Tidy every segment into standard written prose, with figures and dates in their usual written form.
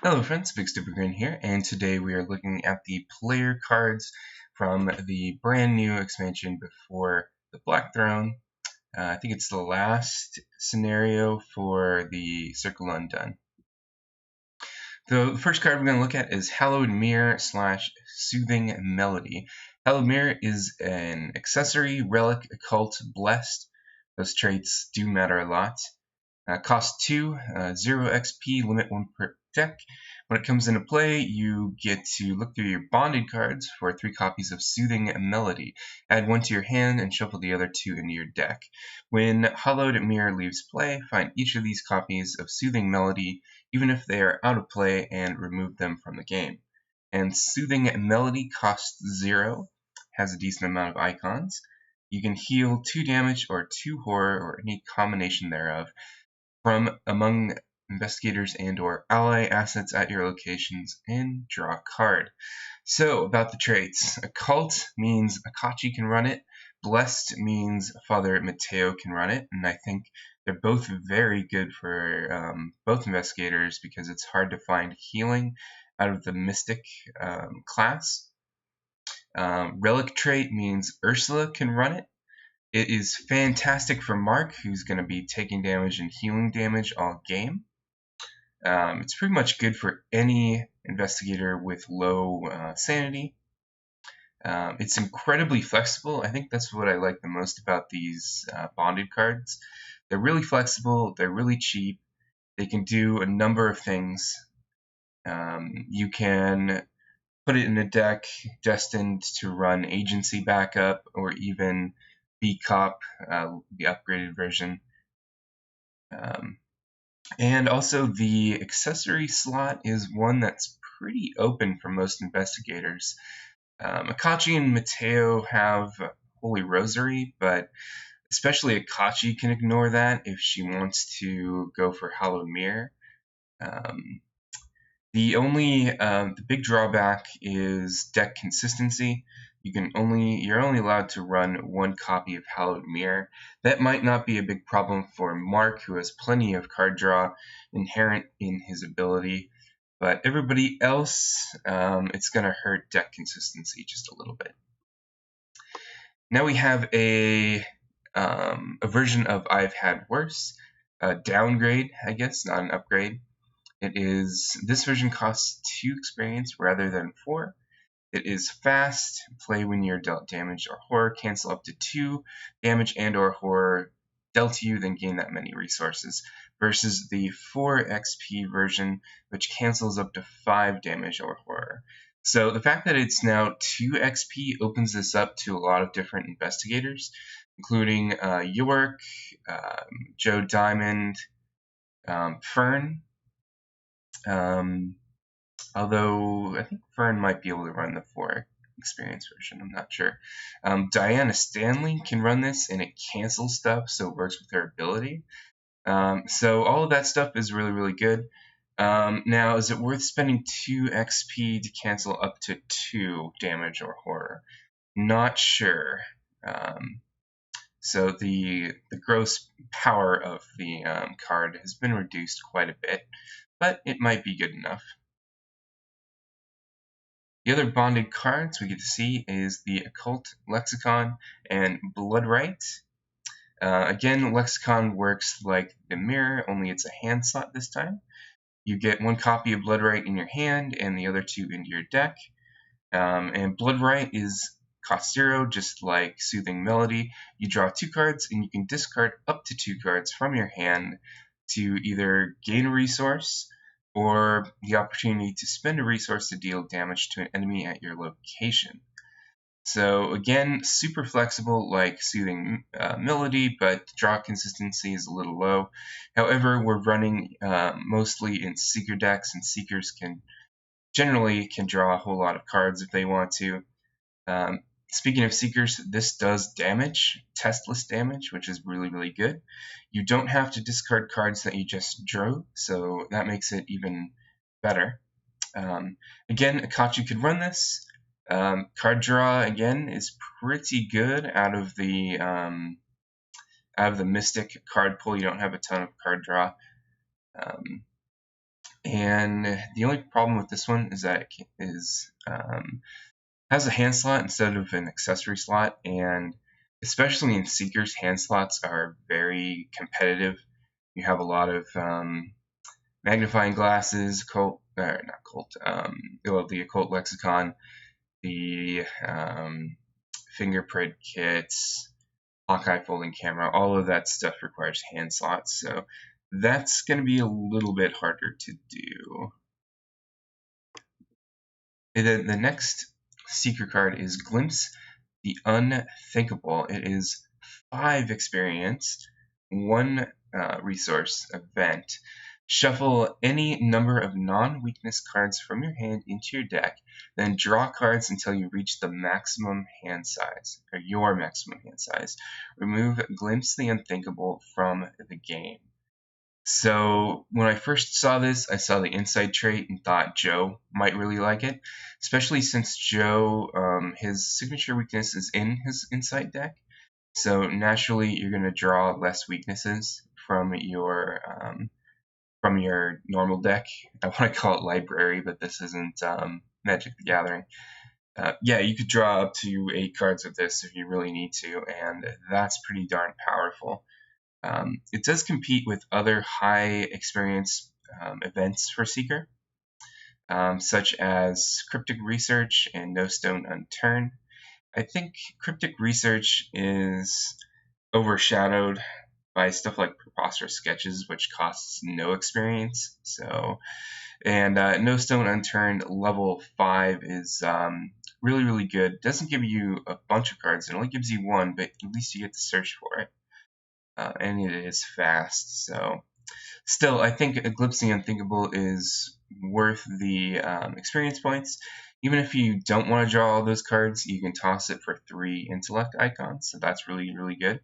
Hello friends, Big Stupid Grin here, and today we are looking at the player cards from the brand new expansion before the Black Throne. I think it's the last scenario for the Circle Undone. So the first card we're going to look at is Hallowed Mirror / Soothing Melody. Hallowed Mirror is an accessory, relic, occult, blessed. Those traits do matter a lot. Cost 2, 0 XP, limit 1 per deck. When it comes into play, you get to look through your bonded cards for 3 copies of Soothing Melody. Add 1 to your hand and shuffle the other 2 into your deck. When Hallowed Mirror leaves play, find each of these copies of Soothing Melody, even if they are out of play, and remove them from the game. And Soothing Melody costs 0, has a decent amount of icons. You can heal 2 damage or 2 horror or any combination thereof from among investigators and or ally assets at your locations, and draw a card. So about the traits. Occult means Akachi can run it. Blessed means Father Mateo can run it, and I think they're both very good for both investigators because it's hard to find healing out of the mystic class. Relic trait means Ursula can run it. It is fantastic for Mark, who's going to be taking damage and healing damage all game. It's pretty much good for any investigator with low sanity. It's incredibly flexible. I think that's what I like the most about these bonded cards. They're really flexible, they're really cheap, they can do a number of things. You can put it in a deck destined to run agency backup or even B-Cop, the upgraded version. And also the accessory slot is one that's pretty open for most investigators. Akachi and Mateo have Holy Rosary, but especially Akachi can ignore that if she wants to go for Hallowed Mirror. The big drawback is deck consistency. You're only allowed to run 1 copy of Hallowed Mirror. That might not be a big problem for Mark, who has plenty of card draw inherent in his ability, but everybody else, it's going to hurt deck consistency just a little bit. Now we have a version of I've Had Worse, a downgrade, I guess, not an upgrade. This version costs 2 experience rather than 4. It is fast, play when you're dealt damage or horror, cancel up to 2 damage and or horror dealt to you, then gain that many resources, versus the 4 XP version, which cancels up to 5 damage or horror. So the fact that it's now 2 XP opens this up to a lot of different investigators, including York, Joe Diamond, Fern, although I think Fern might be able to run the 4 experience version, I'm not sure. Diana Stanley can run this, and it cancels stuff, so it works with her ability. So all of that stuff is really, really good. Now, is it worth spending 2 XP to cancel up to 2 damage or horror? Not sure. So the gross power of the card has been reduced quite a bit, but it might be good enough. The other bonded cards we get to see is the Occult, Lexicon, and Blood-Rite. Again, Lexicon works like the Mirror, only it's a hand slot this time. You get 1 copy of Blood-Rite in your hand and the other 2 into your deck. And Blood-Rite cost 0, just like Soothing Melody. You draw 2 cards, and you can discard up to 2 cards from your hand to either gain a resource or the opportunity to spend a resource to deal damage to an enemy at your location. So again, super flexible like Soothing Melody, but draw consistency is a little low. However, we're running mostly in Seeker decks, and Seekers generally can draw a whole lot of cards if they want to. Speaking of Seekers, this does damage, testless damage, which is really, really good. You don't have to discard cards that you just drew, so that makes it even better. Again, Akachi could run this. Card draw, again, is pretty good out of the Mystic card pool. You don't have a ton of card draw. And the only problem with this one is that it has a hand slot instead of an accessory slot, and especially in Seekers, hand slots are very competitive. You have a lot of magnifying glasses, the Occult Lexicon, the fingerprint kits, Hawkeye folding camera, all of that stuff requires hand slots, so that's going to be a little bit harder to do. The next Seeker card is Glimpse the Unthinkable. It is 5 experience, 1 resource event. Shuffle any number of non-weakness cards from your hand into your deck, then draw cards until you reach the maximum hand size, or your maximum hand size. Remove Glimpse the Unthinkable from the game. So when I first saw this, I saw the insight trait and thought Joe might really like it, especially since Joe, his signature weakness is in his insight deck. So naturally, you're going to draw less weaknesses from your normal deck. I want to call it library, but this isn't Magic the Gathering. Yeah, you could draw up to 8 cards of this if you really need to, and that's pretty darn powerful. It does compete with other high experience events for Seeker, such as Cryptic Research and No Stone Unturned. I think Cryptic Research is overshadowed by stuff like Preposterous Sketches, which costs no experience. And No Stone Unturned level 5 is really, really good. It doesn't give you a bunch of cards, it only gives you 1, but at least you get to search for it. And it is fast. So, still, I think Glimpse the Unthinkable is worth the experience points. Even if you don't want to draw all those cards, you can toss it for 3 intellect icons. So that's really, really good.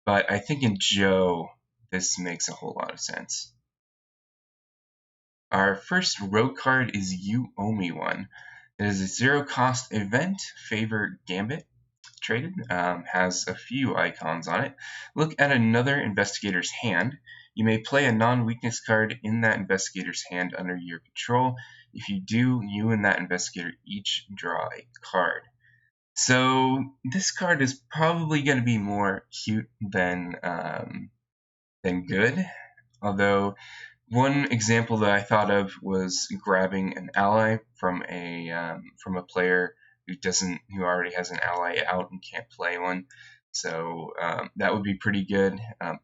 But I think in Joe, this makes a whole lot of sense. Our first rogue card is You Owe Me One. It is a 0-cost event, Favor Gambit. Traded, has a few icons on it. Look at another investigator's hand. You may play a non-weakness card in that investigator's hand under your control. If you do, you and that investigator each draw a card. So this card is probably going to be more cute than good. Although one example that I thought of was grabbing an ally from a player who already has an ally out and can't play one. So that would be pretty good,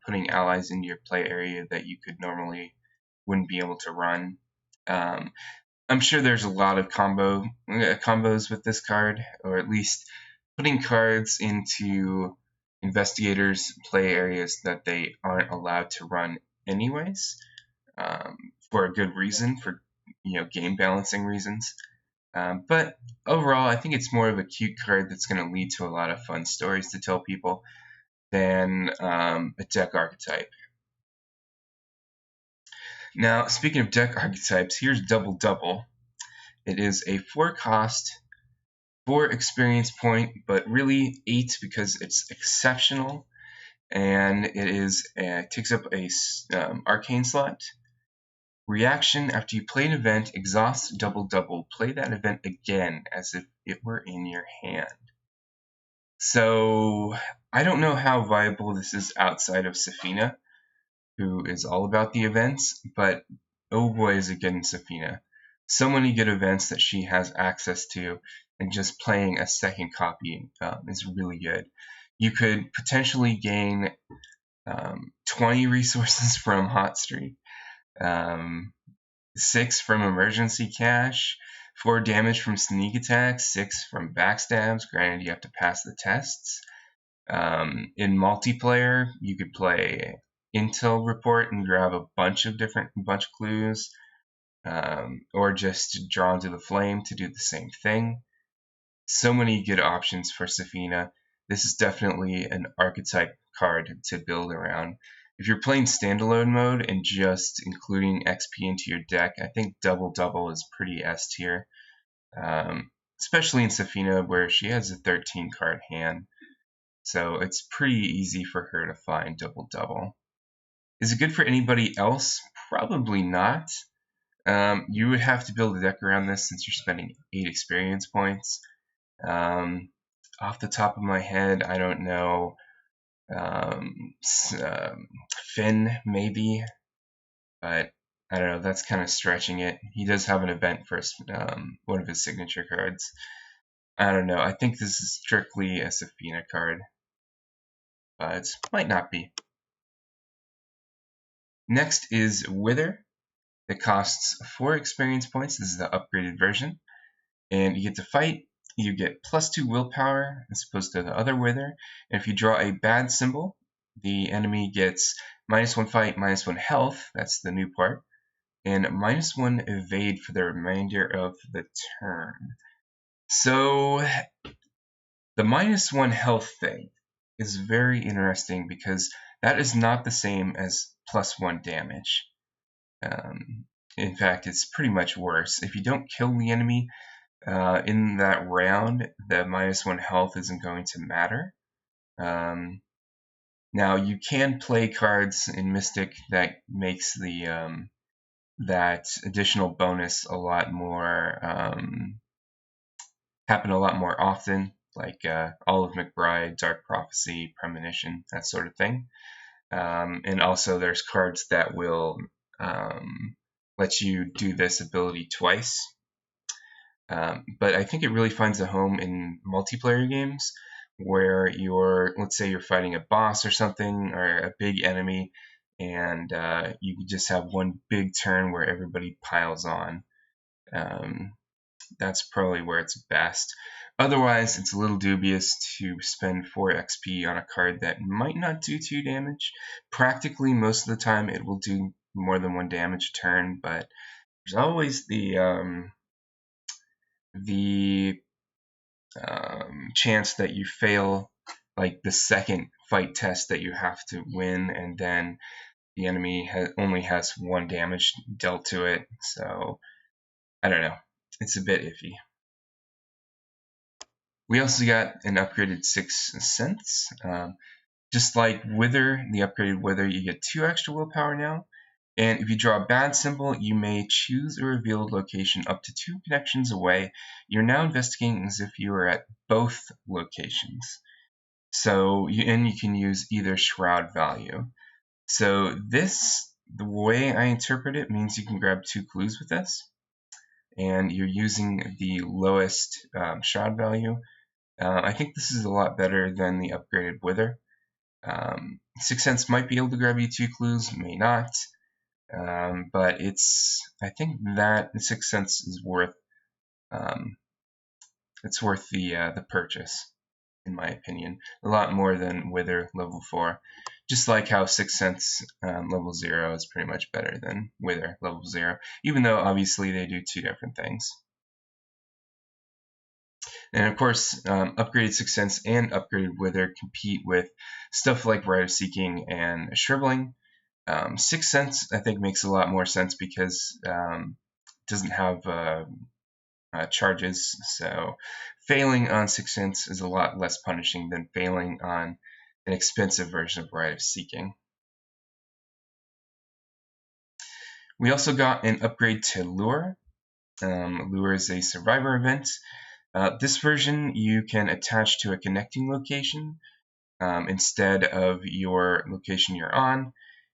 putting allies into your play area that you could normally wouldn't be able to run. I'm sure there's a lot of combos with this card, or at least putting cards into investigators' play areas that they aren't allowed to run anyways, for a good reason, for game balancing reasons. But overall, I think it's more of a cute card that's going to lead to a lot of fun stories to tell people than a deck archetype. Now, speaking of deck archetypes, here's Double Double. It is a 4-cost, 4 experience point, but really 8 because it's exceptional, and it takes up a arcane slot. Reaction: after you play an event, exhaust Double Double. Play that event again as if it were in your hand. So I don't know how viable this is outside of Safina, who is all about the events, but oh boy is it good in Safina. So many good events that she has access to, and just playing a second copy is really good. You could potentially gain 20 resources from Hot Streak, 6 from Emergency Cash, 4 damage from Sneak Attacks, 6 from Backstabs. Granted, you have to pass the tests. In multiplayer, you could play Intel Report and grab a bunch of clues, or just Drawn to the Flame to do the same thing. So many good options for Safina. This is definitely an archetype card to build around. If you're playing standalone mode and just including XP into your deck, I think Double Double is pretty S tier, especially in Safina where she has a 13-card hand. So it's pretty easy for her to find Double Double. Is it good for anybody else? Probably not. You would have to build a deck around this since you're spending 8 experience points. Off the top of my head, I don't know. Finn, maybe, but I don't know. That's kind of stretching it. He does have an event for one of his signature cards. I don't know. I think this is strictly a Safina card, but might not be. Next is Wither. It costs 4 experience points. This is the upgraded version. And you get to fight. You get +2 willpower as opposed to the other Wither. And if you draw a bad symbol, the enemy gets -1 fight, -1 health. That's the new part. And -1 evade for the remainder of the turn. So the -1 health thing is very interesting because that is not the same as +1 damage. In fact, it's pretty much worse. If you don't kill the enemy in that round, the -1 health isn't going to matter. Now, you can play cards in Mystic that makes the that additional bonus a lot more happen a lot more often, like Olive McBride, Dark Prophecy, Premonition, that sort of thing. And also there's cards that will let you do this ability twice. But I think it really finds a home in multiplayer games where let's say you're fighting a boss or something, or a big enemy, and you just have one big turn where everybody piles on. That's probably where it's best. Otherwise, it's a little dubious to spend 4 XP on a card that might not do 2 damage. Practically, most of the time, it will do more than 1 damage a turn, but there's always the chance that you fail, like the second fight test that you have to win, and then the enemy only has 1 damage dealt to it. So, I don't know. It's a bit iffy. We also got an upgraded 6 Sense. Just like Wither, the upgraded Wither, you get 2 extra willpower now. And if you draw a bad symbol, you may choose a revealed location up to 2 connections away. You're now investigating as if you are at both locations. So, and you can use either shroud value. So this, the way I interpret it, means you can grab 2 clues with this. And you're using the lowest shroud value. I think this is a lot better than the upgraded Wither. 6 Sense might be able to grab you 2 clues, may not. But I think that the 6 Sense is worth the purchase, in my opinion. A lot more than Wither level 4. Just like how 6 Sense level 0 is pretty much better than Wither level 0, even though obviously they do 2 different things. And of course, upgraded 6 Sense and upgraded Wither compete with stuff like Rite of Seeking and Shriveling. 6 Sense, I think, makes a lot more sense because it doesn't have charges, so failing on 6 Sense is a lot less punishing than failing on an expensive version of Rite of Seeking. We also got an upgrade to Lure. Lure is a survivor event. This version you can attach to a connecting location instead of your location you're on.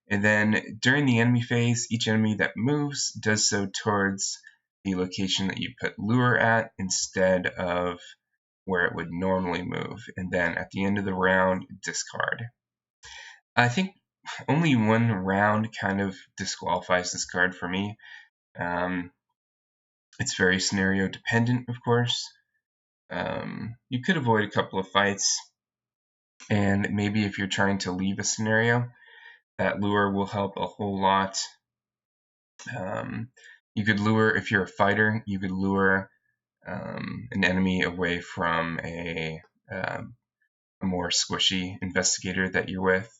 And then during the enemy phase, each enemy that moves does so towards the location that you put Lure at instead of where it would normally move. And then at the end of the round, discard. I think only one round kind of disqualifies this card for me. It's very scenario dependent, of course. You could avoid a couple of fights, and maybe if you're trying to leave a scenario, that Lure will help a whole lot. You could lure, if you're a fighter, you could lure an enemy away from a more squishy investigator that you're with.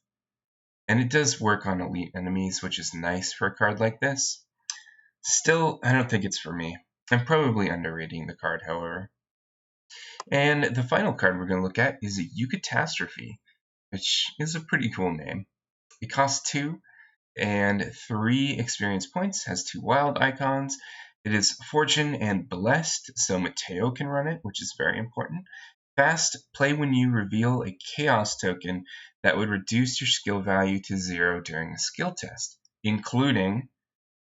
And it does work on elite enemies, which is nice for a card like this. Still, I don't think it's for me. I'm probably underrating the card, however. And the final card we're going to look at is Eucatastrophe, which is a pretty cool name. It costs 2. and 3 experience points, has 2 wild icons. It is Fortune and Blessed, so Mateo can run it, which is very important. Fast, play when you reveal a Chaos token that would reduce your skill value to 0 during a skill test, including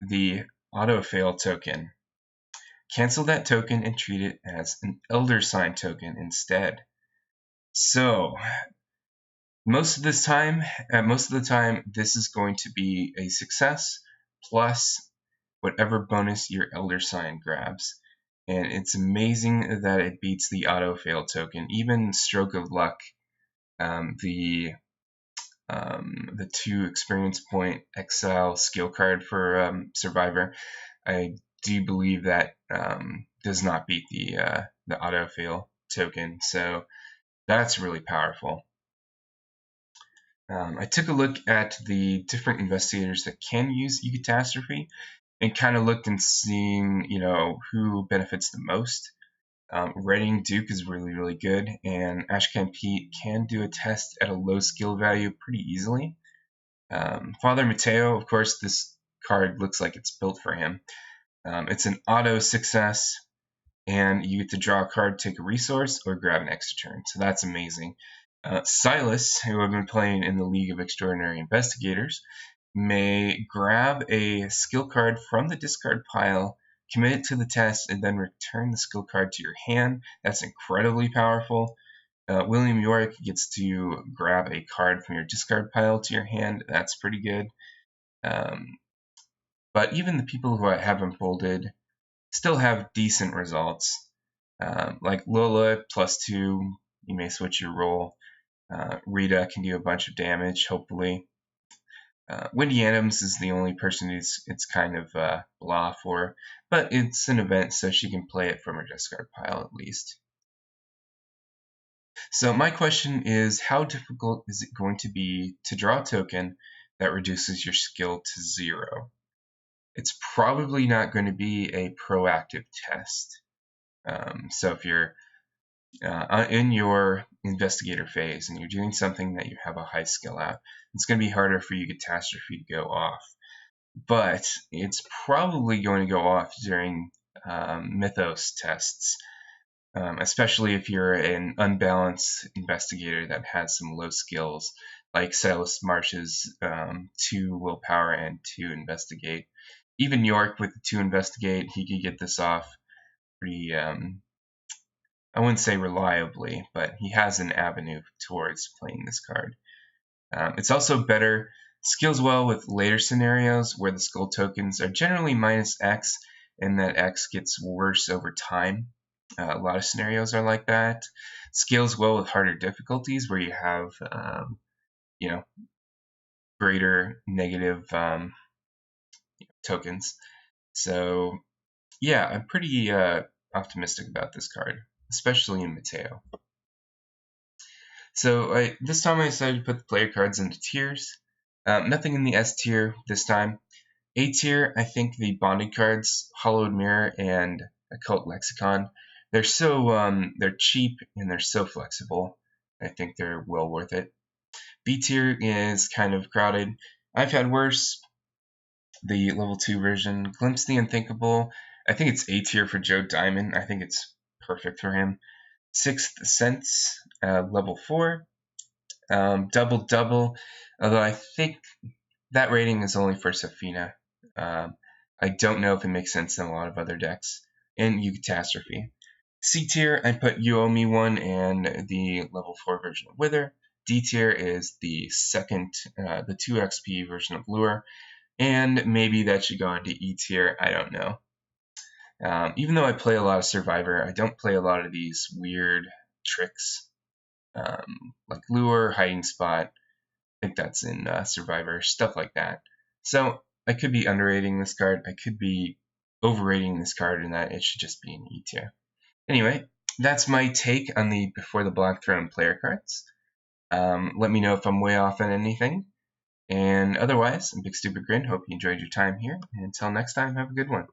the Auto-Fail token. Cancel that token and treat it as an Elder Sign token instead. So, most of the time, this is going to be a success plus whatever bonus your Elder Sign grabs. And it's amazing that it beats the auto-fail token. Even Stroke of Luck, the 2 experience point exile skill card for Survivor, I do believe that does not beat the auto-fail token. So that's really powerful. I took a look at the different investigators that can use Eucatastrophe and kind of looked and seeing, who benefits the most. Redding Duke is really, really good, and Ashcan Pete can do a test at a low skill value pretty easily. Father Mateo, of course, this card looks like it's built for him. It's an auto success, and you get to draw a card, take a resource, or grab an extra turn, so that's amazing. Silas, who I've been playing in the League of Extraordinary Investigators, may grab a skill card from the discard pile, commit it to the test, and then return the skill card to your hand. That's incredibly powerful. William York gets to grab a card from your discard pile to your hand. That's pretty good. But even the people who I have unfolded still have decent results. Like Lola, +2, you may switch your role. Rita can do a bunch of damage, hopefully. Wendy Adams is the only person it's kind of blah for, but it's an event, so she can play it from her discard pile at least. So my question is, how difficult is it going to be to draw a token that reduces your skill to 0? It's probably not going to be a proactive test. So if you're in your investigator phase and you're doing something that you have a high skill at, it's going to be harder for Eucatastrophe to go off. But it's probably going to go off during Mythos tests, especially if you're an unbalanced investigator that has some low skills, like Silas Marsh's 2 willpower and 2 investigate. Even York with the 2 investigate, he could get this off pretty, I wouldn't say reliably, but he has an avenue towards playing this card. It's also better, skills well with later scenarios where the skull tokens are generally -X and that X gets worse over time. A lot of scenarios are like that. Scales well with harder difficulties where you have, greater negative tokens. So, yeah, I'm pretty optimistic about this card, especially in Mateo. So this time I decided to put the player cards into tiers. Nothing in the S tier this time. A tier, I think the bonded cards, Hallowed Mirror and Occult Lexicon, they're cheap and they're so flexible. I think they're well worth it. B tier is kind of crowded. I've had worse. The level 2 version, Glimpse the Unthinkable. I think it's A tier for Joe Diamond. I think it's perfect for him. Sixth Sense, level 4. Double Double, although I think that rating is only for Safina. I don't know if it makes sense in a lot of other decks. And Eucatastrophe. C tier, I put You Owe Me One and the level 4 version of Wither. D tier is the second, the 2 XP version of Lure. And maybe that should go into E tier, I don't know. Even though I play a lot of Survivor, I don't play a lot of these weird tricks. Like Lure, Hiding Spot, I think that's in Survivor, stuff like that. So I could be underrating this card, I could be overrating this card in that it should just be an E tier. Anyway, that's my take on the Before the Black Throne player cards. Let me know if I'm way off on anything. And otherwise, Big Stupid Grin, hope you enjoyed your time here. And until next time, have a good one.